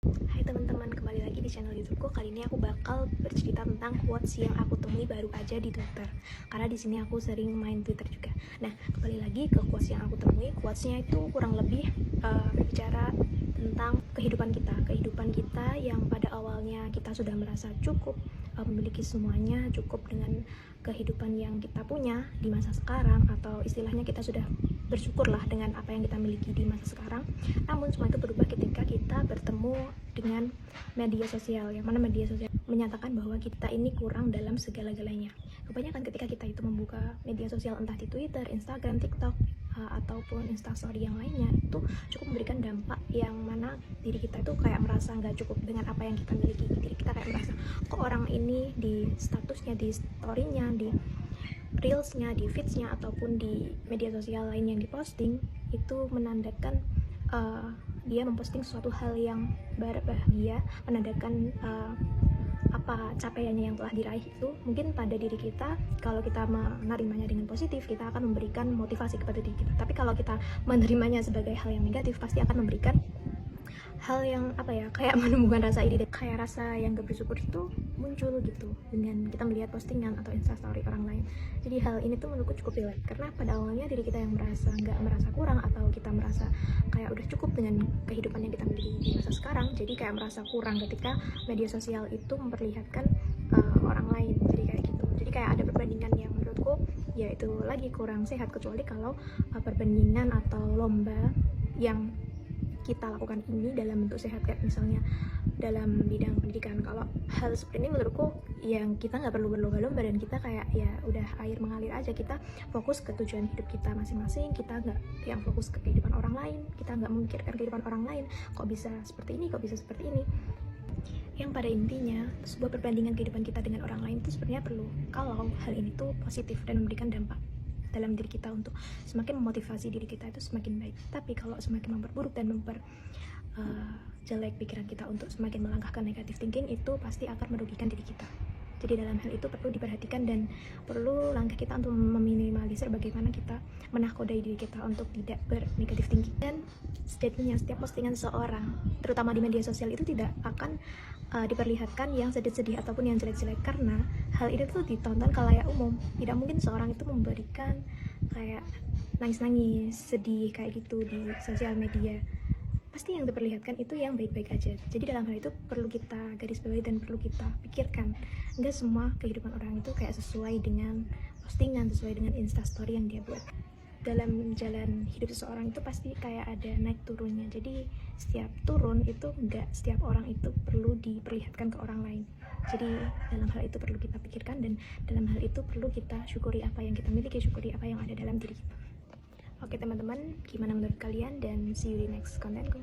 Hai teman-teman, kembali lagi di channel YouTubeku. Kali ini aku bakal bercerita tentang quotes yang aku temui baru aja di Twitter. Karena di sini aku sering main Twitter juga. Nah, kembali lagi ke quotes yang aku temui. Quotesnya itu kurang lebih berbicara tentang kehidupan kita yang pada awalnya kita sudah merasa cukup, memiliki semuanya, cukup dengan kehidupan yang kita punya di masa sekarang, atau istilahnya kita sudah bersyukurlah dengan apa yang kita miliki di masa sekarang. Namun semua itu berubah ketika kita bertemu dengan media sosial, yang mana media sosial menyatakan bahwa kita ini kurang dalam segala-galanya. Kebanyakan ketika kita itu membuka media sosial, entah di Twitter, Instagram, TikTok, ataupun Instastory yang lainnya, itu cukup memberikan dampak yang mana diri kita itu kayak merasa nggak cukup dengan apa yang kita miliki. Diri kita kayak merasa, kok orang ini di statusnya, di story-nya, di reelsnya, di feedsnya, ataupun di media sosial lain yang diposting, itu menandakan dia memposting suatu hal yang berbahagia, menandakan apa capaiannya yang telah diraih. Itu mungkin pada diri kita, kalau kita menerimanya dengan positif, kita akan memberikan motivasi kepada diri kita. Tapi kalau kita menerimanya sebagai hal yang negatif, pasti akan memberikan hal yang kayak menumbuhkan rasa iri, kayak rasa yang gak bersyukur itu muncul gitu dengan kita melihat postingan atau instastory orang lain. Jadi hal ini tuh menurutku cukup relate, karena pada awalnya diri kita yang nggak merasa kurang, atau kita merasa kayak udah cukup dengan kehidupan yang kita miliki di masa sekarang. Jadi kayak merasa kurang ketika media sosial itu memperlihatkan orang lain, jadi kayak gitu. Jadi kayak ada perbandingan yang menurutku ya itu lagi kurang sehat, kecuali kalau perbandingan atau lomba yang kita lakukan ini dalam bentuk sehat, kayak misalnya dalam bidang pendidikan. Kalau hal seperti ini menurutku yang kita nggak perlu berlomba-lomba, dan kita kayak ya udah air mengalir aja, kita fokus ke tujuan hidup kita masing-masing, kita nggak yang fokus ke kehidupan orang lain, kita nggak memikirkan kehidupan orang lain, kok bisa seperti ini, kok bisa seperti ini. Yang pada intinya, sebuah perbandingan kehidupan kita dengan orang lain itu sebenarnya perlu, kalau hal ini tuh positif dan memberikan dampak dalam diri kita untuk semakin memotivasi diri kita itu semakin baik. Tapi kalau semakin memperburuk dan jelek pikiran kita untuk semakin melangkahkan negatif thinking, itu pasti akan merugikan diri kita. Jadi dalam hal itu perlu diperhatikan, dan perlu langkah kita untuk meminimalisir bagaimana kita menakodai diri kita untuk tidak bernegatif thinking. Dan statementnya, setiap postingan seseorang, terutama di media sosial, itu tidak akan diperlihatkan yang sedih-sedih ataupun yang jelek-jelek, karena hal ini tuh ditonton khalayak umum. Tidak mungkin seorang itu memberikan kayak nangis-nangis, sedih kayak gitu di sosial media. Pasti yang diperlihatkan itu yang baik-baik aja. Jadi dalam hal itu perlu kita garis bawahi dan perlu kita pikirkan, enggak semua kehidupan orang itu kayak sesuai dengan postingan, sesuai dengan instastory yang dia buat. Dalam jalan hidup seseorang itu pasti kayak ada naik turunnya. Jadi setiap turun itu enggak setiap orang itu perlu diperlihatkan ke orang lain. Jadi dalam hal itu perlu kita pikirkan, dan dalam hal itu perlu kita syukuri apa yang kita miliki, syukuri apa yang ada dalam diri kita. Oke teman-teman, gimana menurut kalian? Dan see you di next kontenku.